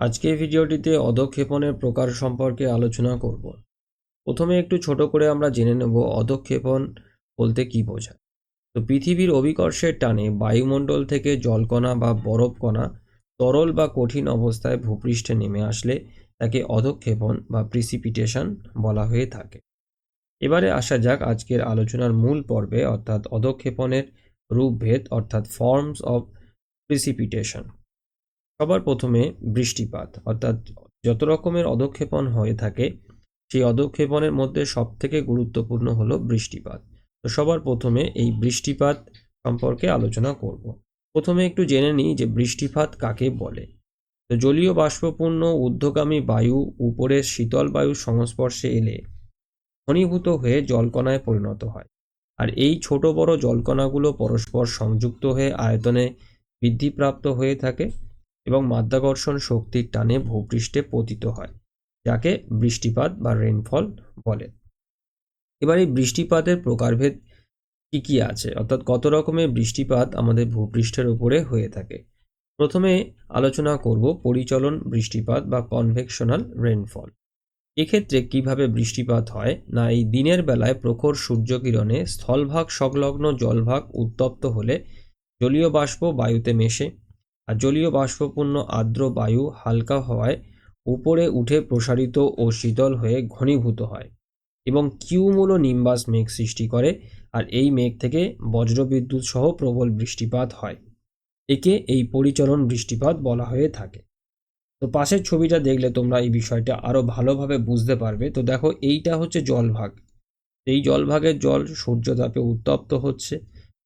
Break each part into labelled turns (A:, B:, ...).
A: আজকের ভিডিওটিতে অধঃক্ষেপণের প্রকার সম্পর্কে আলোচনা করব। প্রথমে একটু ছোট করে আমরা জেনে নেব অধঃক্ষেপণ বলতে কী বোঝায়। তো পৃথিবীর অভিকর্ষের টানে বায়ুমণ্ডল থেকে জলকণা বা বরফকণা তরল বা কঠিন অবস্থায় ভূপৃষ্ঠে নেমে আসলে তাকে অধঃক্ষেপণ বা প্রিসিপিটেশন বলা হয়ে থাকে। এবারে আসা যাক আজকের আলোচনার মূল পর্বে, অর্থাৎ অধঃক্ষেপণের রূপভেদ অর্থাৎ ফর্মস অফ প্রিসিপিটেশন। সবার প্রথমে বৃষ্টিপাত, অর্থাৎ যত রকমের অধঃক্ষেপণ হয়ে থাকে সেই অধঃক্ষেপণের মধ্যে সবথেকে গুরুত্বপূর্ণ হলো বৃষ্টিপাত। তো সবার প্রথমে এই বৃষ্টিপাত সম্পর্কে আলোচনা করব। প্রথমে একটু জেনে নিই যে বৃষ্টিপাত কাকে বলে। তো জলীয় বাষ্পপূর্ণ ঊর্ধ্বগামী বায়ু উপরের শীতল বায়ুর সংস্পর্শে এলে ঘনীভূত হয়ে জলকণায় পরিণত হয়। আর এই ছোট বড় জলকণাগুলো পরস্পর সংযুক্ত হয়ে আয়তনে বৃদ্ধিপ্রাপ্ত হয়ে থাকে এবং মাধ্যাকর্ষণ শক্তির টানে ভূপৃষ্ঠে পতিত হয়, যাকে বৃষ্টিপাত বা রেইনফল বলে। এবার এই বৃষ্টিপাতের প্রকারভেদ কি কি আছে, অর্থাৎ কত রকমের বৃষ্টিপাত আমাদের ভূপৃষ্ঠের উপরে হয়ে থাকে। প্রথমে আলোচনা করব পরিচলন বৃষ্টিপাত বা কনভেকশনাল রেইনফল। এক্ষেত্রে কিভাবে বৃষ্টিপাত হয় না, এই দিনের বেলায় প্রখর সূর্যকিরণে স্থলভাগ সংলগ্ন জলভাগ উত্তপ্ত হলে জলীয় বাষ্প বায়ুতে মেশে, আর জলীয় বাষ্পপূর্ণ আর্দ্র বায়ু হালকা হওয়ায় উপরে উঠে প্রসারিত ও শীতল হয়ে ঘনীভূত হয় এবং কিউমুলো নিম্বাস মেঘ সৃষ্টি করে। আর এই মেঘ থেকে বজ্রবিদ্যুৎ সহ প্রবল বৃষ্টিপাত হয়। একে এই পরিচলন বৃষ্টিপাত বলা হয়ে থাকে। তো পাশের ছবিটা দেখলে তোমরা এই বিষয়টা আরো ভালোভাবে বুঝতে পারবে। তো দেখো, এইটা হচ্ছে জলভাগ। এই জলভাগের জল সূর্যতাপে উত্তপ্ত হচ্ছে,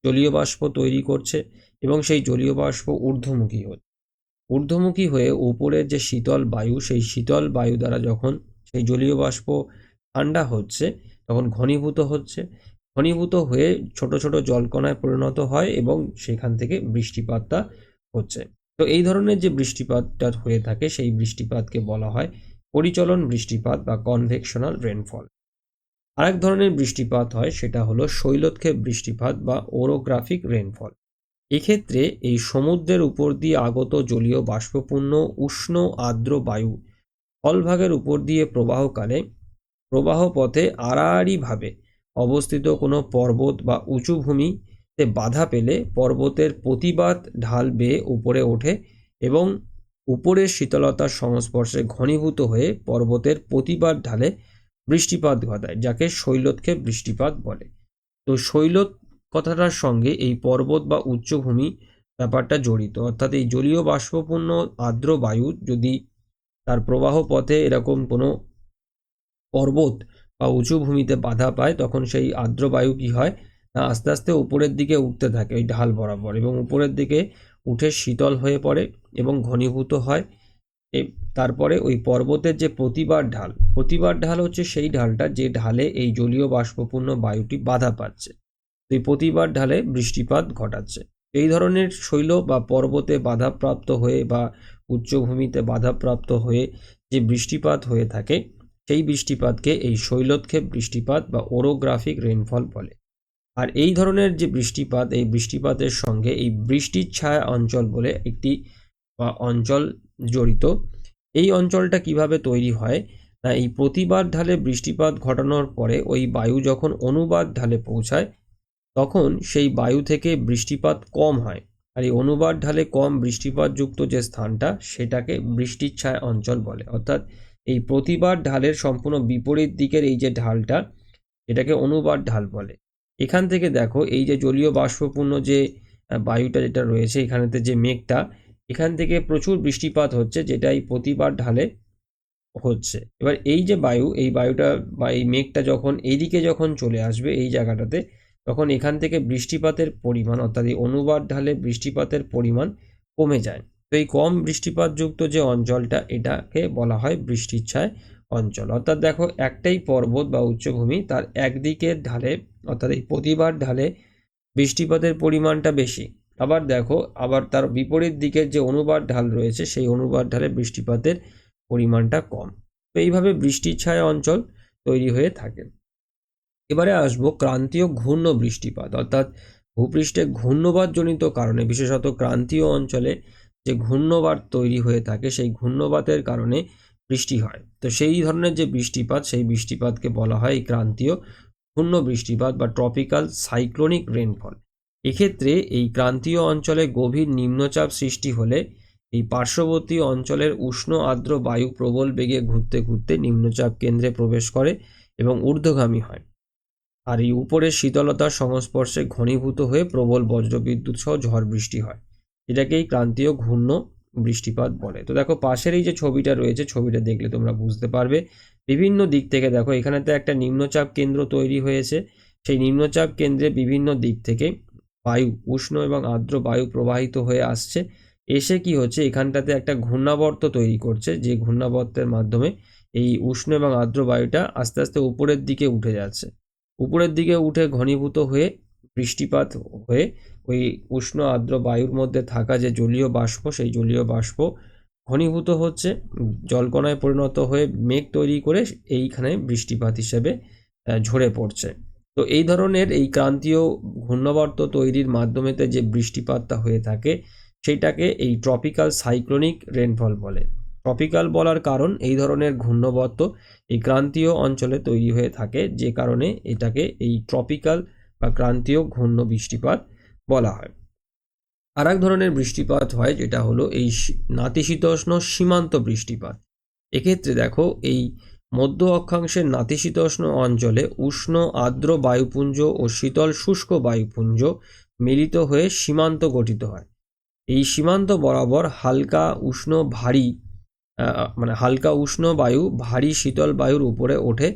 A: জলীয় বাষ্প তৈরি করছে এবং সেই জলীয় বাষ্প ঊর্ধ্বমুখী হয়ে উপরের যে শীতল বায়ু, সেই শীতল বায়ু দ্বারা যখন সেই জলীয় বাষ্প ঠান্ডা হচ্ছে তখন ঘনীভূত হয়ে ছোট ছোট জলকণায় পরিণত হয় এবং সেখান থেকে বৃষ্টিপাতটা হচ্ছে। তো এই ধরনের যে বৃষ্টিপাতটা হয়ে থাকে সেই বৃষ্টিপাতকে বলা হয় পরিচলন বৃষ্টিপাত বা কনভেকশনাল রেনফল। আরেক ধরনের বৃষ্টিপাত হয়, সেটা হলো শৈলক্ষেপ বৃষ্টিপাত বা ওরোগ্রাফিক রেনফল। এক্ষেত্রে এই সমুদ্রের উপর দিয়ে আগত জলীয় বাষ্পপূর্ণ উষ্ণ আর্দ্র বায়ু স্থলভাগের উপর দিয়ে প্রবাহকালে প্রবাহ পথে আড়াআড়িভাবে অবস্থিত কোনো পর্বত বা উঁচু ভূমিতে বাধা পেলে পর্বতের প্রতিবাদ ঢাল বেয়ে উপরে ওঠে এবং উপরের শীতলতার সংস্পর্শে ঘনীভূত হয়ে পর্বতের প্রতিবাদ ঢালে বৃষ্টিপাত ঘটায়, যাকে শৈলক্ষেপ বৃষ্টিপাত বলে। তো শৈলত কথাটার সঙ্গে এই পর্বত বা উচ্চভূমি ব্যাপারটা জড়িত, অর্থাৎ এই জলীয় বাষ্পপূর্ণ আর্দ্র বায়ু যদি তার প্রবাহ পথে এরকম কোনো পর্বত বা উঁচু ভূমিতে বাধা পায় তখন সেই আর্দ্র বায়ু কি হয় না, আস্তে আস্তে উপরের দিকে উঠতে থাকে ওই ঢাল বরাবর এবং উপরের দিকে উঠে শীতল হয়ে পড়ে এবং ঘনীভূত হয়। তারপরে ওই পর্বতের যে প্রতিবার ঢাল হচ্ছে সেই ঢালটা যে ঢালে এই জলীয় বাষ্পপূর্ণ বায়ুটি বাধা পাচ্ছে, এই প্রতিবার ঢালে বৃষ্টিপাত ঘটাচ্ছে। এই ধরনের শৈল বা পর্বতে বাধাপ্রাপ্ত হয়ে বা উচ্চভূমিতে বাধাপ্রাপ্ত হয়ে যে বৃষ্টিপাত হয়ে থাকে সেই বৃষ্টিপাতকে এই শৈলক্ষেপ বৃষ্টিপাত বা ওরোগ্রাফিক রেইনফল বলে। আর এই ধরনের যে বৃষ্টিপাত, এই বৃষ্টিপাতের সঙ্গে এই বৃষ্টির ছায়া অঞ্চল বলে একটি অঞ্চল জড়িত। এই অঞ্চলটা কিভাবে তৈরি হয় না, এই প্রতিবার ঢালে বৃষ্টিপাত ঘটানোর পরে ওই বায়ু যখন অনুবাদ ঢালে পৌঁছায় তখন সেই বায়ু থেকে বৃষ্টিপাত কম হয়। আর এই অনুবাদ ঢালে কম বৃষ্টিপাতযুক্ত যে স্থানটা সেটাকে বৃষ্টির ছায়া অঞ্চল বলে। অর্থাৎ এই প্রতিবার ঢালের সম্পূর্ণ বিপরীত দিকের এই যে ঢালটা এটাকে অনুবাদ ঢাল বলে। এখান থেকে দেখো এই যে জলীয় বাষ্পপূর্ণ যে বায়ুটা যেটা রয়েছে এখানেতে যে মেঘটা, এখান থেকে প্রচুর বৃষ্টিপাত হচ্ছে যেটা এই প্রতিবার ঢালে হচ্ছে। এবার এই যে বায়ু, এই বায়ুটা বা এই মেঘটা যখন এইদিকে যখন চলে আসবে এই জায়গাটাতে, তখন এখান থেকে বৃষ্টিপাতের পরিমাণ অর্থাৎ এই অনুবাদ ঢালে বৃষ্টিপাতের পরিমাণ কমে যায়। তো এই কম বৃষ্টিপাতযুক্ত যে অঞ্চলটা এটাকে বলা হয় বৃষ্টির ছায় অঞ্চল। অর্থাৎ দেখো, একটাই পর্বত বা উচ্চভূমি, তার একদিকের ঢালে অর্থাৎ এই প্রতিবার ঢালে বৃষ্টিপাতের পরিমাণটা বেশি, আবার দেখো আবার তার বিপরীত দিকের যে অনুবাদ ঢাল রয়েছে সেই অনুবাদ ঢালে বৃষ্টিপাতের পরিমাণটা কম। তো এইভাবে বৃষ্টির ছায়া অঞ্চল তৈরি হয়ে থাকে। এবারে আসবো ক্রান্তীয় ঘূর্ণ বৃষ্টিপাত, অর্থাৎ ভূপৃষ্ঠে ঘূর্ণবাদজনিত কারণে বিশেষত ক্রান্তীয় অঞ্চলে যে ঘূর্ণবাত তৈরি হয়ে থাকে, সেই ঘূর্ণবাতের কারণে বৃষ্টি হয়। তো সেই ধরনের যে বৃষ্টিপাত, সেই বৃষ্টিপাতকে বলা হয় এই ক্রান্তীয় ঘূর্ণ বৃষ্টিপাত বা ট্রপিক্যাল সাইক্লোনিক রেনফল। এক্ষেত্রে এই ক্রান্তীয় অঞ্চলে গভীর নিম্নচাপ সৃষ্টি হলে এই পার্শ্ববর্তী অঞ্চলের উষ্ণ আর্দ্র বায়ু প্রবল বেগে ঘুরতে ঘুরতে নিম্নচাপ কেন্দ্রে প্রবেশ করে এবং ঊর্ধ্বগামী হয়। আর এই উপরের শীতলতার সংস্পর্শে ঘনীভূত হয়ে প্রবল বজ্রবিদ্যুৎ সহ ঝড় বৃষ্টি হয়। এটাকেই ক্রান্তীয় ঘূর্ণ বৃষ্টিপাত বলে। তো দেখো পাশের এই যে ছবিটা রয়েছে, ছবিটা দেখলে তোমরা বুঝতে পারবে বিভিন্ন দিক থেকে। দেখো এখানেতে একটা নিম্নচাপ কেন্দ্র তৈরি হয়েছে, সেই নিম্নচাপ কেন্দ্রে বিভিন্ন দিক থেকে বায়ু, উষ্ণ এবং আর্দ্র বায়ু প্রবাহিত হয়ে আসছে। এসে কি হচ্ছে, এখানটাতে একটা ঘূর্ণাবর্ত তৈরি করছে, যে ঘূর্ণাবর্তের মাধ্যমে এই উষ্ণ এবং আর্দ্র বায়ুটা আস্তে আস্তে উপরের দিকে উঠে যাচ্ছে। উপরের দিকে উঠে ঘনীভূত হয়ে বৃষ্টিপাত হয়ে ওই উষ্ণ আর্দ্র বায়ুর মধ্যে থাকা যে জলীয় বাষ্প, সেই জলীয় বাষ্প ঘনীভূত হচ্ছে, জলকণায় পরিণত হয়ে মেঘ তৈরি করে এইখানে বৃষ্টিপাত হিসেবে ঝরে পড়ছে। তো এই ধরনের এই ক্রান্তীয় ঘূর্ণাবর্ত তৈরির মাধ্যমে যে বৃষ্টিপাতটা হয়ে থাকে, সেইটাকে এই ট্রপিক্যাল সাইক্লোনিক রেনফল বলে। ট্রপিক্যাল বলার কারণ এই ধরনের ঘূর্ণাবর্ত এই ক্রান্তীয় অঞ্চলে তৈরি হয়ে থাকে, যে কারণে এটাকে এই ট্রপিক্যাল বা ক্রান্তীয় ঘূর্ণ বৃষ্টিপাত বলা হয়। আর এক ধরনের বৃষ্টিপাত হয় যেটা হলো এই নাতিশীতোষ্ণ সীমান্ত বৃষ্টিপাত। এক্ষেত্রে দেখো এই মধ্য অক্ষাংশের নাতিশীতোষ্ণ অঞ্চলে উষ্ণ আর্দ্র বায়ুপুঞ্জ ও শীতল শুষ্ক বায়ুপুঞ্জ মিলিত হয়ে সীমান্ত গঠিত হয়। এই সীমান্ত বরাবর হালকা উষ্ণ ভারী হালকা উষ্ণ বায়ু ভারী শীতল বায়ুর উপরে ওঠে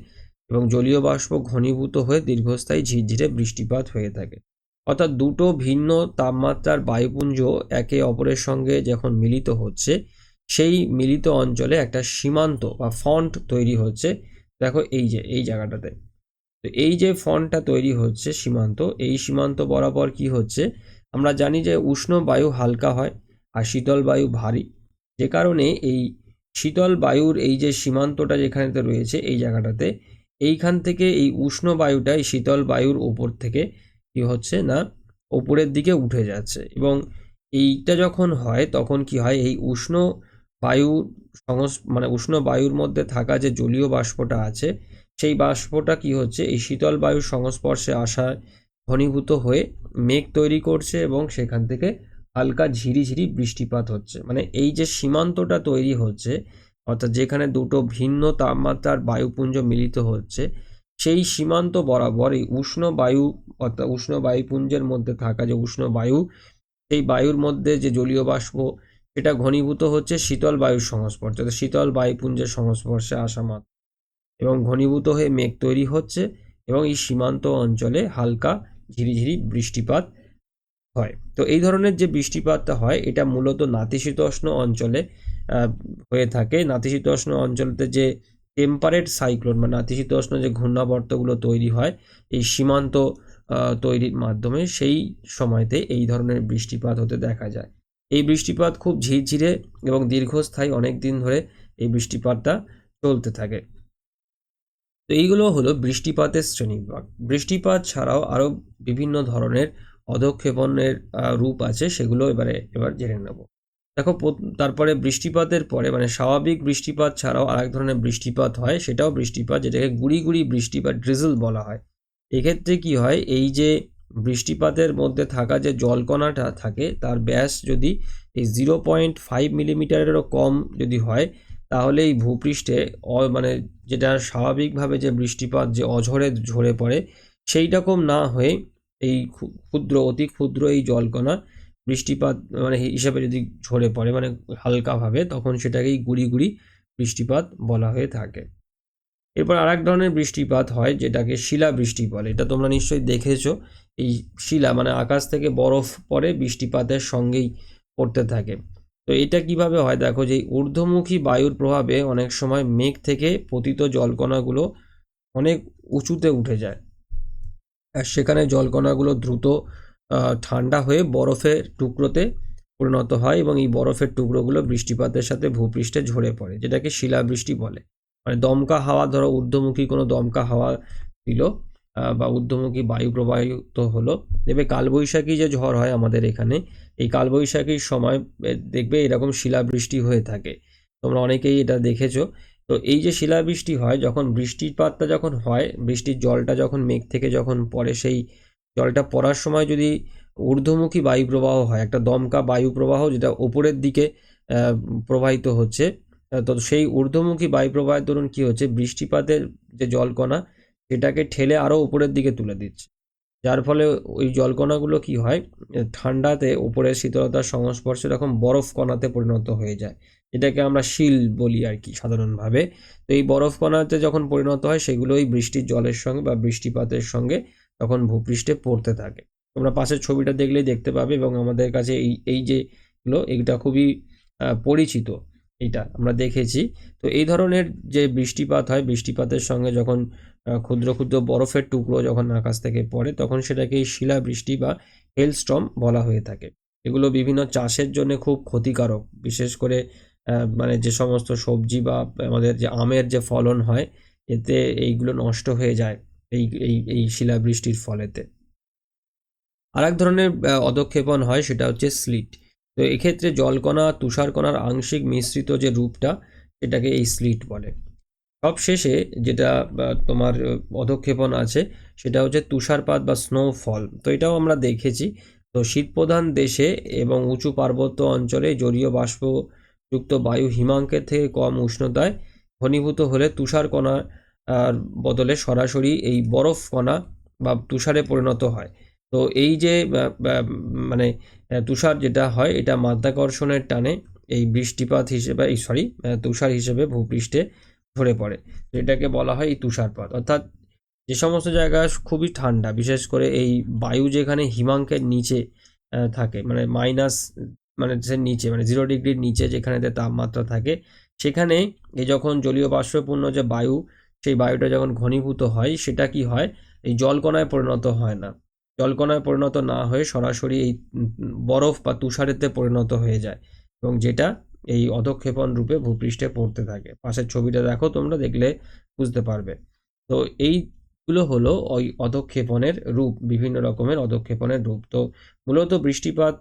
A: এবং জলীয় বাষ্প ঘনীভূত হয়ে দীর্ঘস্থায়ী ঝিরঝিরে বৃষ্টিপাত হয়ে থাকে। অর্থাৎ দুটো ভিন্ন তাপমাত্রার বায়ুপুঞ্জ একে অপরের সঙ্গে যখন মিলিত হচ্ছে, সেই মিলিত অঞ্চলে একটা সীমান্ত বা ফন্ট তৈরি হচ্ছে। দেখো এই জায়গাটাতে, তো এই যে ফন্টটা তৈরি হচ্ছে সীমান্ত, এই সীমান্ত বরাবর কি হচ্ছে, আমরা জানি যে উষ্ণ বায়ু হালকা হয় আর শীতল বায়ু ভারী, যে কারণে এই শীতল বায়ুর এই যে সীমান্তটা যেখানেতে রয়েছে এই জায়গাটাতে, এইখান থেকে এই উষ্ণ বায়ুটা এই শীতল বায়ুর ওপর থেকে কি হচ্ছে না ওপরের দিকে উঠে যাচ্ছে। এবং এইটা যখন হয় তখন কি হয়, এই উষ্ণ বায়ু উষ্ণ বায়ুর মধ্যে থাকা যে জলীয় বাষ্পটা আছে, সেই বাষ্পটা কি হচ্ছে এই শীতল বায়ুর সংস্পর্শে আসায় ঘনীভূত হয়ে মেঘ তৈরি করছে এবং সেখান থেকে হালকা ঝিরিঝিরি বৃষ্টিপাত হচ্ছে। মানে এই যে সীমান্তটা তৈরি হচ্ছে, অর্থাৎ যেখানে দুটো ভিন্ন তাপমাত্রার বায়ুপুঞ্জ মিলিত হচ্ছে, সেই সীমান্ত বরাবর এই উষ্ণ বায়ু অর্থাৎ উষ্ণ বায়ুপুঞ্জের মধ্যে থাকা যে উষ্ণ বায়ু, সেই বায়ুর মধ্যে যে জলীয় বাষ্প, সেটা ঘনীভূত হচ্ছে শীতল বায়ুর সংস্পর্শে, শীতল বায়ুপুঞ্জের সংস্পর্শে আসা মাত্র এবং ঘনীভূত হয়ে মেঘ তৈরি হচ্ছে এবং এই সীমান্ত অঞ্চলে হালকা ঝিরিঝিরি বৃষ্টিপাত হয়। তো এই ধরনের যে বৃষ্টিপাতটা হয়, এটা মূলত নাতিশীতোষ্ণ অঞ্চলে হয়ে থাকে। নাতিশীতোষ্ণ অঞ্চলতে যে টেম্পারেট সাইক্লোন বা নাতিশীতোষ্ণ যে ঘূর্ণাবর্তগুলো তৈরি হয় এই সীমান্ত তৈরির মাধ্যমে, সেই সময়তে এই ধরনের বৃষ্টিপাত হতে দেখা যায়। এই বৃষ্টিপাত খুব ঝিরঝিরে এবং দীর্ঘস্থায়ী, অনেক দিন ধরে এই বৃষ্টিপাতটা চলতে থাকে। তো এইগুলো হলো বৃষ্টিপাতের শ্রেণীবিভাগ। বৃষ্টিপাত ছাড়াও আরও বিভিন্ন ধরনের অধঃক্ষেপণের রূপ আছে, সেগুলো এবার জেনে নেব। দেখো তারপরে বৃষ্টিপাতের পরে স্বাভাবিক বৃষ্টিপাত ছাড়াও আরেক ধরনের বৃষ্টিপাত হয়, সেটাও বৃষ্টিপাত, যেটাকে গুড়ি গুড়ি বৃষ্টি বা ড্রিজল বলা হয়। এক্ষেত্রে কি হয়, এই যে বৃষ্টিপাতের মধ্যে থাকা যে জলকণাটা থাকে তার ব্যাস যদি এই 0.5 মিলিমিটারেরও কম যদি হয়, তাহলে এই ভূপৃষ্ঠে যেটা স্বাভাবিকভাবে যে বৃষ্টিপাত যে অঝরে ঝরে পড়ে, সেই রকম না হয়ে এই অতি ক্ষুদ্র এই জলকণা বৃষ্টিপাত হিসাবে যদি ঝরে পড়ে হালকাভাবে, তখন সেটাকেই গুড়ি গুড়ি বৃষ্টিপাত বলা হয়ে থাকে। এরপর আর এক ধরনের বৃষ্টিপাত হয় যেটাকে শিলা বৃষ্টি বলে। এটা তোমরা নিশ্চয়ই দেখেছো, এই শিলা আকাশ থেকে বরফ পড়ে বৃষ্টিপাতের সঙ্গেই পড়তে থাকে। তো এটা কিভাবে হয়, দেখো যে ঊর্ধ্বমুখী বায়ুর প্রভাবে অনেক সময় মেঘ থেকে পতিত জলকণাগুলো অনেক উঁচুতে উঠে যায়, আর সেখানে জলকণাগুলো দ্রুত ঠান্ডা হয়ে বরফের টুকরোতে পরিণত হয় এবং এই বরফের টুকরোগুলো বৃষ্টিপাতের সাথে ভূপৃষ্ঠে ঝরে পড়ে, যেটাকে শিলাবৃষ্টি বলে। দমকা হাওয়া, ধরো ঊর্ধ্বমুখী কোনো দমকা হাওয়া দিল, বা ঊর্ধ্বমুখী বায়ু প্রবাহিত হলো, দেখবে কালবৈশাখী যে ঝড় হয় আমাদের এখানে, এই কালবৈশাখীর সময় দেখবে এরকম শিলাবৃষ্টি হয়ে থাকে, তোমরা অনেকেই এটা দেখেছো। তো এই যে শিলাবৃষ্টি হয়, যখন বৃষ্টিপাতটা যখন হয়, বৃষ্টির জলটা যখন মেঘ থেকে যখন পড়ে, সেই জলটা পড়ার সময় যদি ঊর্ধ্বমুখী বায়ু প্রবাহ হয়, একটা দমকা বায়ু প্রবাহ যেটা ওপরের দিকে প্রবাহিত হচ্ছে, তো সেই ঊর্ধ্বমুখী বায়ু প্রবাহের দরুন কি হচ্ছে, বৃষ্টিপাতের যে জলকণা সেটাকে ঠেলে আরও উপরের দিকে তুলে দিচ্ছে, যার ফলে ওই জলকণাগুলো কি হয়, ঠান্ডাতে উপরের শীতলতার সংস্পর্শে তখন বরফ কণাতে পরিণত হয়ে যায়, এটাকে আমরা শিল বলি আর কি সাধারণভাবে। তো এই বরফ কণাতে যখন পরিণত হয়, সেগুলোই বৃষ্টির জলের সঙ্গে বা বৃষ্টিপাতের সঙ্গে তখন ভূপৃষ্ঠে পড়তে থাকে। তোমরা পাশের ছবিটা দেখলেই দেখতে পাবে, এবং আমাদের কাছে এই এই যেগুলো, এইটা খুবই পরিচিত, এইটা আমরা দেখেছি। তো এই ধরনের যে বৃষ্টিপাত হয়, বৃষ্টিপাতের সঙ্গে যখন ক্ষুদ্র ক্ষুদ্র বরফের টুকরো যখন আকাশ থেকে পড়ে, তখন সেটাকে শিলাবৃষ্টি বা হেলস্টর্ম বলা হয়ে থাকে। এগুলো বিভিন্ন চাষের জন্য খুব ক্ষতিকারক, বিশেষ করে মানে যে সমস্ত সবজি বা আমাদের যে আমের যে ফলন হয়, এতে এইগুলো নষ্ট হয়ে যায় এই এই এই শিলাবৃষ্টির ফলেতে। আর এক ধরনের অধঃক্ষেপণ হয়, সেটা হচ্ছে স্লিট। তো এক্ষেত্রে জলকণা তুষারকণার আংশিক মিশ্রিত যে রূপটা, সেটাকে এই স্লিট বলে। সব শেষে যেটা তোমার অধঃক্ষেপণ আছে, সেটা হচ্ছে তুষারপাত বা স্নোফল। তো এটাও আমরা দেখেছি। তো শীতপ্রধান দেশে এবং উঁচু পার্বত্য অঞ্চলে জলীয় বাষ্পযুক্ত বায়ু হিমাঙ্কের থেকে কম উষ্ণতায় ঘনীভূত হলে তুষারকণার বদলে সরাসরি এই বরফ কণা বা তুষারে পরিণত হয়। তো এই যে মানে তুষার যেটা হয়, এটা মাধ্যাকর্ষণের টানে এই বৃষ্টিপাত হিসেবে, এই সরি তুষার হিসেবে ভূপৃষ্ঠে ঝরে পড়ে। তো এটাকে বলা হয় এই তুষারপাত। অর্থাৎ যে সমস্ত জায়গা খুবই ঠান্ডা, বিশেষ করে এই বায়ু যেখানে হিমাঙ্কের নিচে থাকে, মানে মাইনাস, মানে নিচে, মানে 0 ডিগ্রির নিচে যেখানেতে তাপমাত্রা থাকে, সেখানে এই যখন জলীয় বাষ্পপূর্ণ যে বায়ু, সেই বায়ুটা যখন ঘনীভূত হয়, সেটা কি হয়, এই জলকণায় পরিণত হয় না। জলকণায় পরিণত না হয়ে সরাসরি এই বরফ বা তুষারেতে পরিণত হয়ে যায়, এবং যেটা এই অধঃক্ষেপণ রূপে ভূপৃষ্ঠে পড়তে থাকে। পাশের ছবিটা দেখো, তোমরা দেখলে বুঝতে পারবে। তো এইগুলো হলো ওই অধঃক্ষেপণের রূপ, বিভিন্ন রকমের অধঃক্ষেপণের রূপ। তো মূলত বৃষ্টিপাত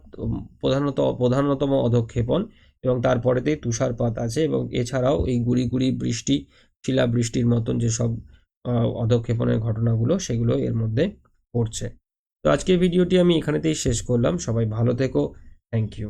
A: প্রধানতম অধঃক্ষেপণ, এবং তারপরেতেই তুষারপাত আছে, এবং এছাড়াও এই গুড়ি গুড়ি বৃষ্টি, শিলাবৃষ্টির মতন যেসব অধঃক্ষেপণের ঘটনাগুলো, সেগুলো এর মধ্যে পড়ছে। তো আজকের ভিডিওটি আমি এখানেতেই শেষ করলাম। সবাই ভালো থেকো। Thank you.